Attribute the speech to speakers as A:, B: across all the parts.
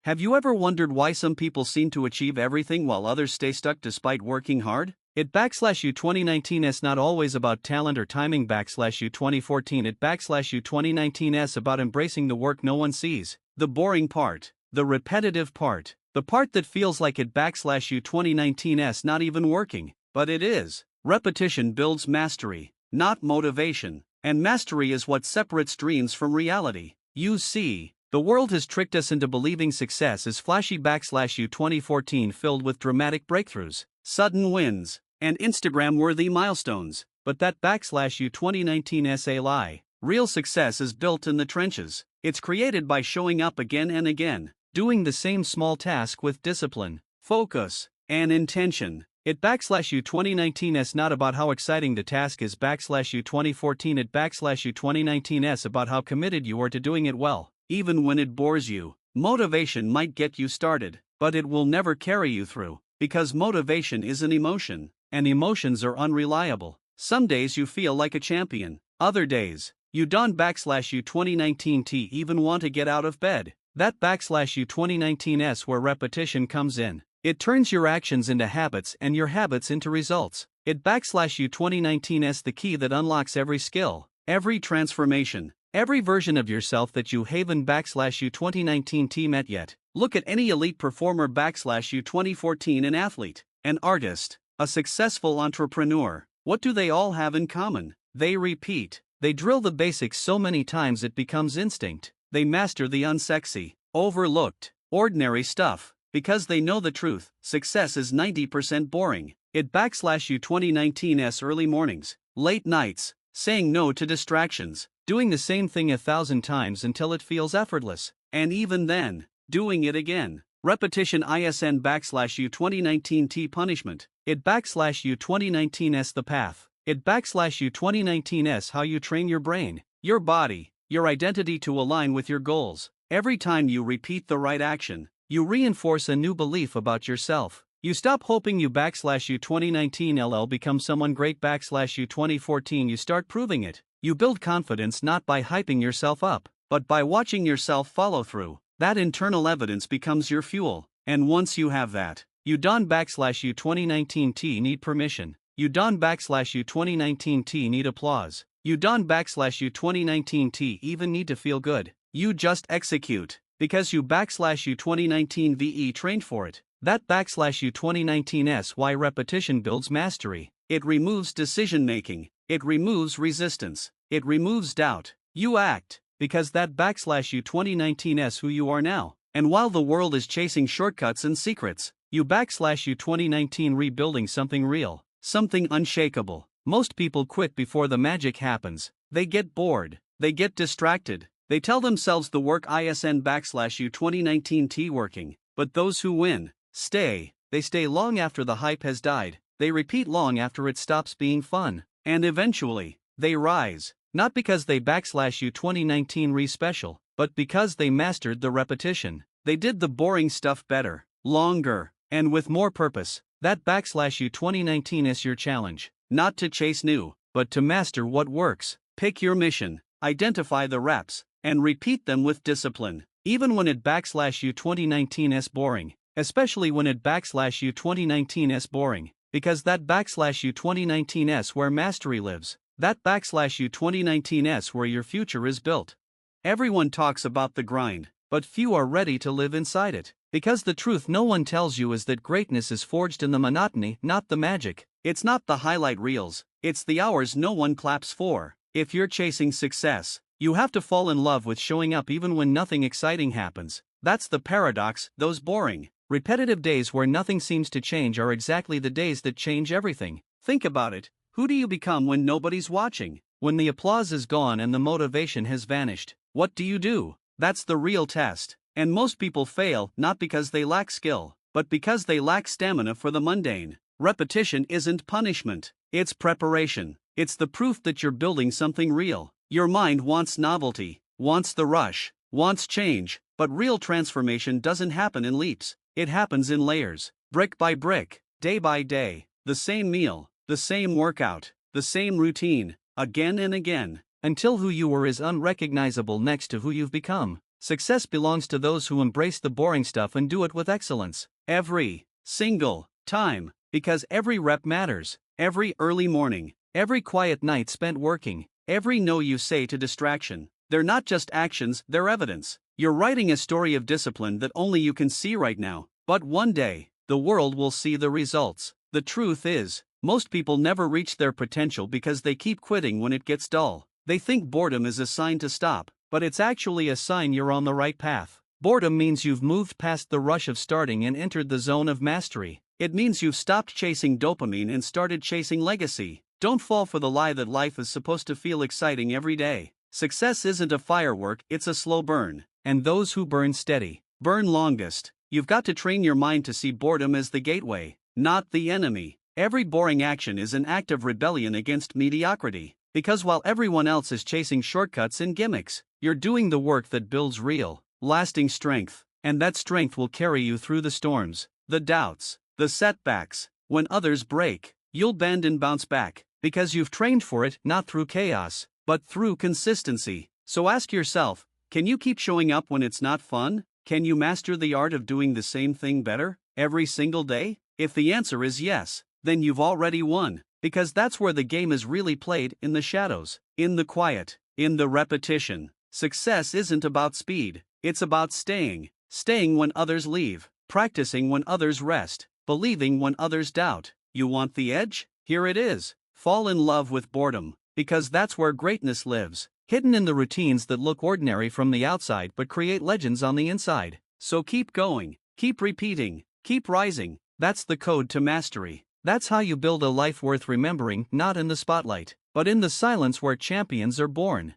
A: Have you ever wondered why some people seem to achieve everything while others stay stuck despite working hard? It /U 2019's not always about talent or timing /U 2014 it/U 2019's about embracing the work no one sees, the boring part, the repetitive part, the part that feels like it/U 2019's not even working, but it is. Repetition builds mastery, not motivation, and mastery is what separates dreams from reality. You see, the world has tricked us into believing success is flashy /U 2014 filled with dramatic breakthroughs, sudden wins, and Instagram-worthy milestones, but that /U 2019's a lie. Real success is built in the trenches. It's created by showing up again and again, doing the same small task with discipline, focus, and intention. It/U 2019's not about how exciting the task is /U 2014 it/U 2019's about how committed you are to doing it well, even when it bores you. Motivation might get you started, but it will never carry you through, because motivation is an emotion, and emotions are unreliable. Some days you feel like a champion, other days, you don't /U 2019 even want to get out of bed. That/U 2019's where repetition comes in. It turns your actions into habits and your habits into results. It/U 2019's the key that unlocks every skill, every transformation, every version of yourself that you haven't /U 2019 met yet. Look at any elite performer /U 2014, an athlete, an artist, a successful entrepreneur. What do they all have in common? They repeat. They drill the basics so many times it becomes instinct. They master the unsexy, overlooked, ordinary stuff, because they know the truth. Success is 90% boring. It/U 2019's early mornings, late nights, saying no to distractions, doing the same thing 1,000 times until it feels effortless, and even then, doing it again. Repetition isn /U 2019 punishment. It/U 2019's the path. It/U 2019's how you train your brain, your body, your identity to align with your goals. Every time you repeat the right action, you reinforce a new belief about yourself. You stop hoping you /U 2019 become someone great /U 2014 you start proving it. You build confidence not by hyping yourself up, but by watching yourself follow through. That internal evidence becomes your fuel, and once you have that, you don't /U 2019 need permission. You don't /U 2019 need applause. You don't /U 2019 even need to feel good. You just execute, because you /U 2019 VE trained for it. That /U 2019's why repetition builds mastery. It removes decision-making, it removes resistance, it removes doubt. You act, because that /U 2019's who you are now. And while the world is chasing shortcuts and secrets, you /U 2019 rebuilding something real, something unshakable. Most people quit before the magic happens. They get bored, they get distracted, they tell themselves the work isn /U 2019 working. But those who win, stay. They stay long after the hype has died, they repeat long after it stops being fun, and eventually, they rise. Not because they /U 2019 special, but because they mastered the repetition. They did the boring stuff better, longer, and with more purpose. That /U 2019 is your challenge. Not to chase new, but to master what works. Pick your mission, identify the reps, and repeat them with discipline. Even when it /U 2019 is boring. Especially when it /U 2019 is boring. Because that /U 2019 is where mastery lives. That /U 2019 is where your future is built. Everyone talks about the grind, but few are ready to live inside it. Because the truth no one tells you is that greatness is forged in the monotony, not the magic. It's not the highlight reels, it's the hours no one claps for. If you're chasing success, you have to fall in love with showing up even when nothing exciting happens. That's the paradox. Those boring, repetitive days where nothing seems to change are exactly the days that change everything. Think about it. Who do you become when nobody's watching? When the applause is gone and the motivation has vanished? What do? That's the real test. And most people fail not because they lack skill, but because they lack stamina for the mundane. Repetition isn't punishment, it's preparation. It's the proof that you're building something real. Your mind wants novelty, wants the rush, wants change, but real transformation doesn't happen in leaps. It happens in layers, brick by brick, day by day. The same meal, the same workout, the same routine, again and again, until who you were is unrecognizable next to who you've become. Success belongs to those who embrace the boring stuff and do it with excellence. Every single time. Because every rep matters. Every early morning. Every quiet night spent working. Every no you say to distraction. They're not just actions, they're evidence. You're writing a story of discipline that only you can see right now. But one day, the world will see the results. The truth is, most people never reach their potential because they keep quitting when it gets dull. They think boredom is a sign to stop, but it's actually a sign you're on the right path. Boredom means you've moved past the rush of starting and entered the zone of mastery. It means you've stopped chasing dopamine and started chasing legacy. Don't fall for the lie that life is supposed to feel exciting every day. Success isn't a firework, it's a slow burn. And those who burn steady, burn longest. You've got to train your mind to see boredom as the gateway, not the enemy. Every boring action is an act of rebellion against mediocrity. Because while everyone else is chasing shortcuts and gimmicks, you're doing the work that builds real, lasting strength. And that strength will carry you through the storms, the doubts, the setbacks. When others break, you'll bend and bounce back. Because you've trained for it, not through chaos, but through consistency. So ask yourself, can you keep showing up when it's not fun? Can you master the art of doing the same thing better, every single day? If the answer is yes, then you've already won. Because that's where the game is really played, in the shadows, in the quiet, in the repetition. Success isn't about speed, it's about staying. Staying when others leave, practicing when others rest, believing when others doubt. You want the edge? Here it is. Fall in love with boredom, because that's where greatness lives. Hidden in the routines that look ordinary from the outside but create legends on the inside. So keep going, keep repeating, keep rising. That's the code to mastery. That's how you build a life worth remembering, not in the spotlight, but in the silence where champions are born.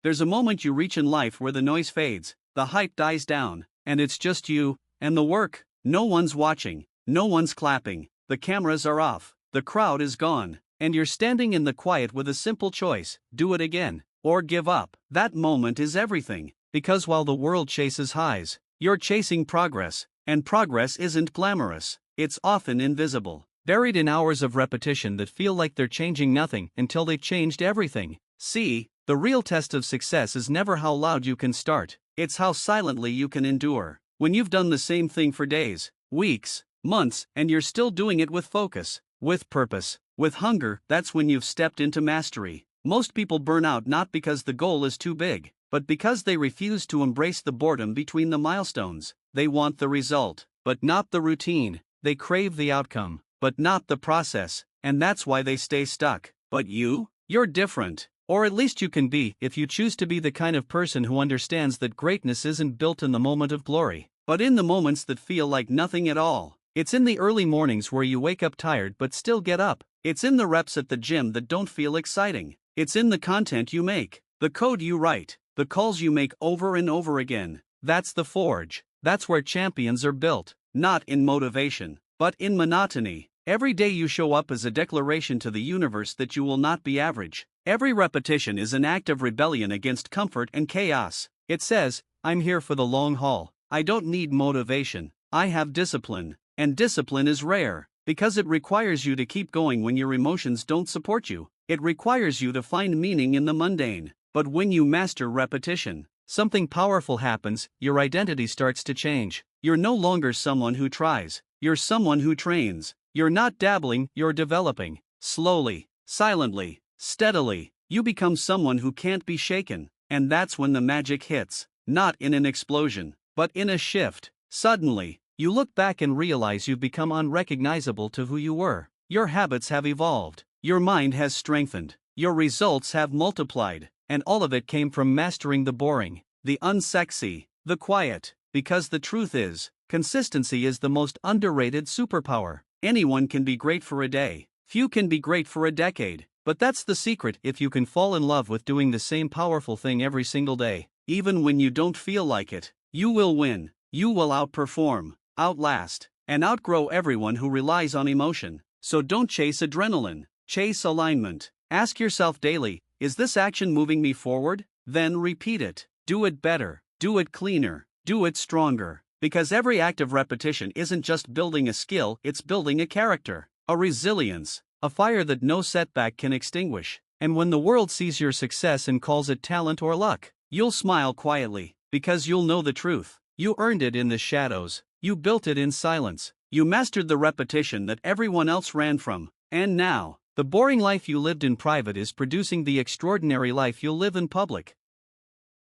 A: There's a moment you reach in life where the noise fades, the hype dies down, and it's just you and the work. No one's watching, no one's clapping, the cameras are off, the crowd is gone, and you're standing in the quiet with a simple choice: do it again, or give up. That moment is everything, because while the world chases highs, you're chasing progress, and progress isn't glamorous. It's often invisible, buried in hours of repetition that feel like they're changing nothing until they've changed everything. See, the real test of success is never how loud you can start, it's how silently you can endure. When you've done the same thing for days, weeks, months, and you're still doing it with focus, with purpose, with hunger, that's when you've stepped into mastery. Most people burn out not because the goal is too big, but because they refuse to embrace the boredom between the milestones. They want the result, but not the routine. They crave the outcome, but not the process, and that's why they stay stuck. But you're different. Or at least you can be, if you choose to be the kind of person who understands that greatness isn't built in the moment of glory, but in the moments that feel like nothing at all. It's in the early mornings where you wake up tired but still get up. It's in the reps at the gym that don't feel exciting. It's in the content you make, the code you write, the calls you make over and over again. That's the forge. That's where champions are built. Not in motivation, but in monotony. Every day you show up as a declaration to the universe that you will not be average. Every repetition is an act of rebellion against comfort and chaos. It says, I'm here for the long haul. I don't need motivation. I have discipline. And discipline is rare, because it requires you to keep going when your emotions don't support you. It requires you to find meaning in the mundane. But when you master repetition, something powerful happens. Your identity starts to change. You're no longer someone who tries, you're someone who trains. You're not dabbling, you're developing. Slowly, silently, steadily, you become someone who can't be shaken. And that's when the magic hits, not in an explosion, but in a shift. Suddenly, you look back and realize you've become unrecognizable to who you were. Your habits have evolved, your mind has strengthened, your results have multiplied, and all of it came from mastering the boring, the unsexy, the quiet. Because the truth is, consistency is the most underrated superpower. Anyone can be great for a day, few can be great for a decade. But that's the secret. If you can fall in love with doing the same powerful thing every single day, even when you don't feel like it, you will win. You will outperform, outlast, and outgrow everyone who relies on emotion. So don't chase adrenaline, chase alignment. Ask yourself daily, is this action moving me forward? Then repeat it. Do it better, do it cleaner, do it stronger. Because every act of repetition isn't just building a skill, it's building a character, a resilience, a fire that no setback can extinguish. And when the world sees your success and calls it talent or luck, you'll smile quietly, Because you'll know the truth. You earned it in the shadows, you built it in silence, you mastered the repetition that everyone else ran from, and now, the boring life you lived in private is producing the extraordinary life you'll live in public.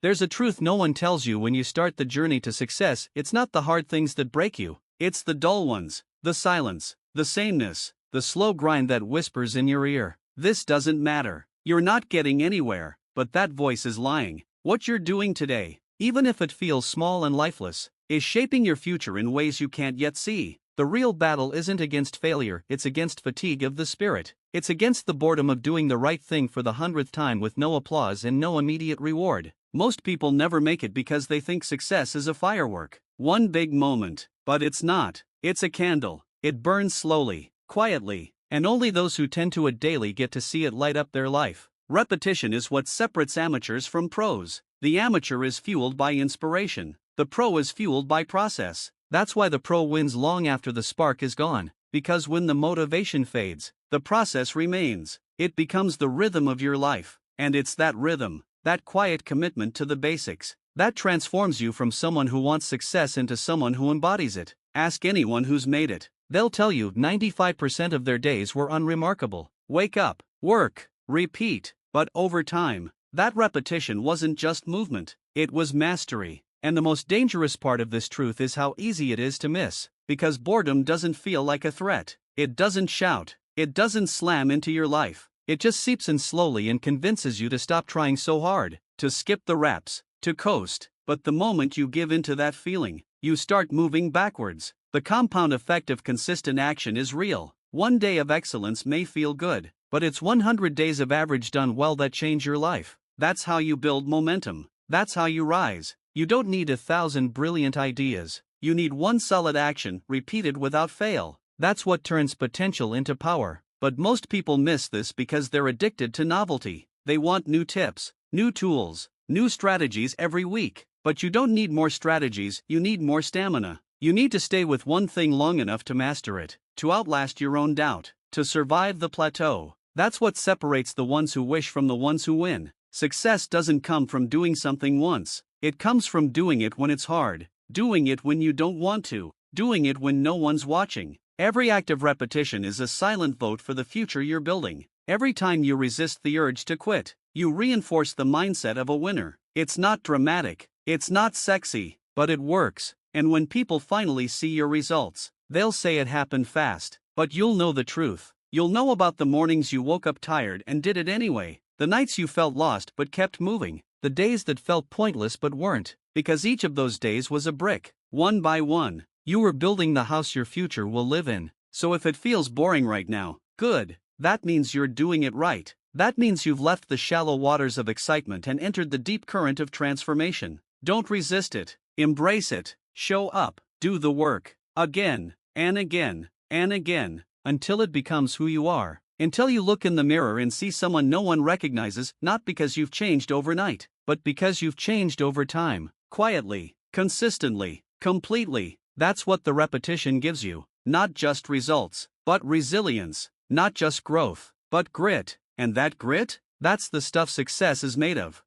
A: There's a truth no one tells you when you start the journey to success: it's not the hard things that break you, it's the dull ones, the silence, the sameness, the slow grind that whispers in your ear. This doesn't matter, you're not getting anywhere, but that voice is lying. What you're doing today, even if it feels small and lifeless, is shaping your future in ways you can't yet see. The real battle isn't against failure, it's against fatigue of the spirit. It's against the boredom of doing the right thing for the 100th time with no applause and no immediate reward. Most people never make it because they think success is a firework, one big moment, but it's not. It's a candle. It burns slowly, quietly, and only those who tend to it daily get to see it light up their life. Repetition is what separates amateurs from pros. The amateur is fueled by inspiration. The pro is fueled by process. That's why the pro wins long after the spark is gone, because when the motivation fades, the process remains. It becomes the rhythm of your life, and it's that rhythm, that quiet commitment to the basics, that transforms you from someone who wants success into someone who embodies it. Ask anyone who's made it. They'll tell you 95% of their days were unremarkable. Wake up, work, repeat. But over time, that repetition wasn't just movement, it was mastery. And the most dangerous part of this truth is how easy it is to miss, because boredom doesn't feel like a threat. It doesn't shout, it doesn't slam into your life. It just seeps in slowly and convinces you to stop trying so hard, to skip the reps, to coast. But the moment you give in to that feeling, you start moving backwards. The compound effect of consistent action is real. One day of excellence may feel good, but it's 100 days of average done well that change your life. That's how you build momentum. That's how you rise. You don't need 1,000 brilliant ideas. You need one solid action, repeated without fail. That's what turns potential into power. But most people miss this because they're addicted to novelty. They want new tips, new tools, new strategies every week. But you don't need more strategies, you need more stamina. You need to stay with one thing long enough to master it, to outlast your own doubt, to survive the plateau. That's what separates the ones who wish from the ones who win. Success doesn't come from doing something once. It comes from doing it when it's hard, doing it when you don't want to, doing it when no one's watching. Every act of repetition is a silent vote for the future you're building. Every time you resist the urge to quit, you reinforce the mindset of a winner. It's not dramatic, it's not sexy, but it works. And when people finally see your results, they'll say it happened fast. But you'll know the truth. You'll know about the mornings you woke up tired and did it anyway, the nights you felt lost but kept moving, the days that felt pointless but weren't, because each of those days was a brick. One by one, you were building the house your future will live in. So if it feels boring right now, good. That means you're doing it right. That means you've left the shallow waters of excitement and entered the deep current of transformation. Don't resist it. Embrace it. Show up. Do the work. Again, and again, and again, until it becomes who you are. Until you look in the mirror and see someone no one recognizes, not because you've changed overnight, but because you've changed over time. Quietly, consistently, completely. That's what the repetition gives you. Not just results, but resilience. Not just growth, but grit. And that grit? That's the stuff success is made of.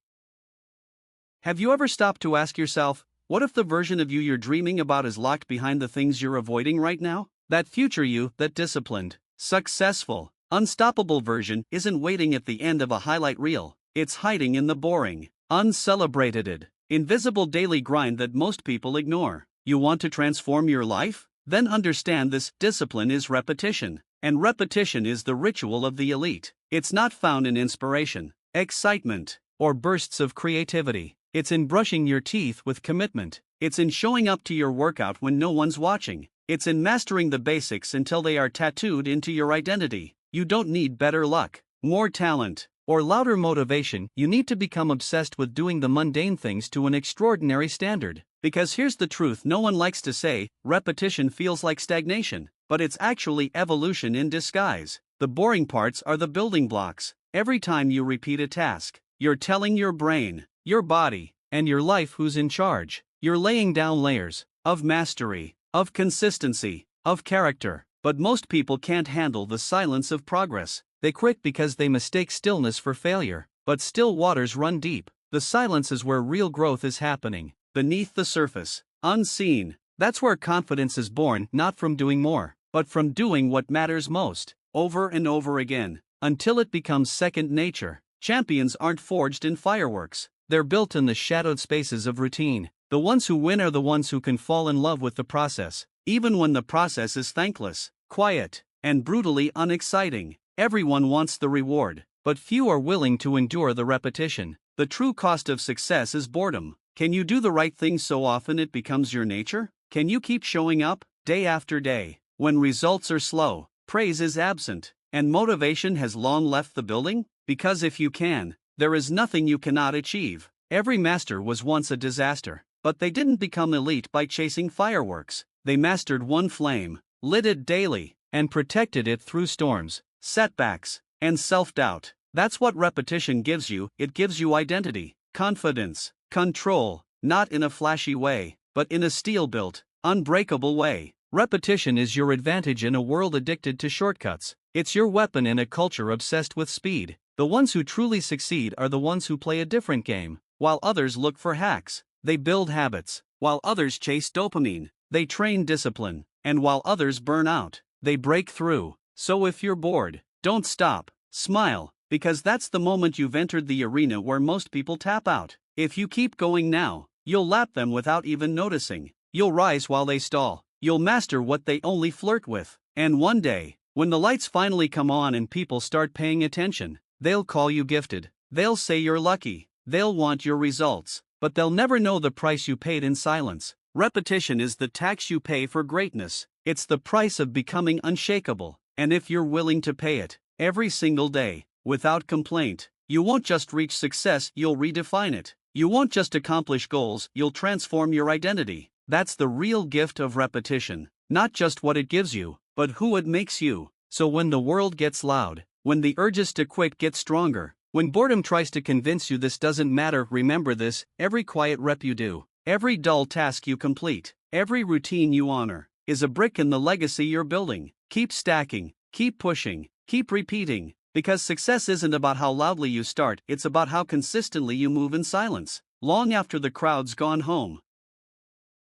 A: Have you ever stopped to ask yourself, what if the version of you you're dreaming about is locked behind the things you're avoiding right now? That future you, that disciplined, successful, unstoppable version isn't waiting at the end of a highlight reel. It's hiding in the boring, uncelebrated, invisible daily grind that most people ignore. You want to transform your life? Then understand this: discipline is repetition. And repetition is the ritual of the elite. It's not found in inspiration, excitement, or bursts of creativity. It's in brushing your teeth with commitment. It's in showing up to your workout when no one's watching. It's in mastering the basics until they are tattooed into your identity. You don't need better luck, more talent, or louder motivation. You need to become obsessed with doing the mundane things to an extraordinary standard. Because here's the truth no one likes to say: repetition feels like stagnation. But it's actually evolution in disguise. The boring parts are the building blocks. Every time you repeat a task, you're telling your brain, your body, and your life who's in charge. You're laying down layers of mastery, of consistency, of character. But most people can't handle the silence of progress. They quit because they mistake stillness for failure. But still waters run deep. The silence is where real growth is happening. beneath the surface, unseen. That's where confidence is born, not from doing more, but from doing what matters most, over and over again, until it becomes second nature. Champions aren't forged in fireworks, they're built in the shadowed spaces of routine. The ones who win are the ones who can fall in love with the process, even when the process is thankless, quiet, and brutally unexciting. Everyone wants the reward, but few are willing to endure the repetition. The true cost of success is boredom. Can you do the right thing so often it becomes your nature? Can you keep showing up, day after day, when results are slow, praise is absent, and motivation has long left the building? Because if you can, there is nothing you cannot achieve. Every master was once a disaster, but they didn't become elite by chasing fireworks. They mastered one flame, lit it daily, and protected it through storms, setbacks, and self-doubt. That's what repetition gives you. It gives you identity, confidence, control, not in a flashy way, but in a steel-built, unbreakable way. Repetition is your advantage in a world addicted to shortcuts. It's your weapon in a culture obsessed with speed. The ones who truly succeed are the ones who play a different game. While others look for hacks, they build habits. While others chase dopamine, they train discipline. And while others burn out, they break through. So if you're bored, don't stop. Smile, because that's the moment you've entered the arena where most people tap out. If you keep going now, you'll lap them without even noticing. You'll rise while they stall. You'll master what they only flirt with. And one day, when the lights finally come on and people start paying attention, they'll call you gifted. They'll say you're lucky. They'll want your results. But they'll never know the price you paid in silence. Repetition is the tax you pay for greatness. It's the price of becoming unshakable. And if you're willing to pay it, every single day, without complaint, you won't just reach success, you'll redefine it. You won't just accomplish goals, you'll transform your identity. That's the real gift of repetition. Not just what it gives you, but who it makes you. So when the world gets loud, when the urges to quit get stronger, when boredom tries to convince you this doesn't matter, remember this: every quiet rep you do, every dull task you complete, every routine you honor, is a brick in the legacy you're building. Keep stacking, keep pushing, keep repeating, because success isn't about how loudly you start, it's about how consistently you move in silence, long after the crowd's gone home.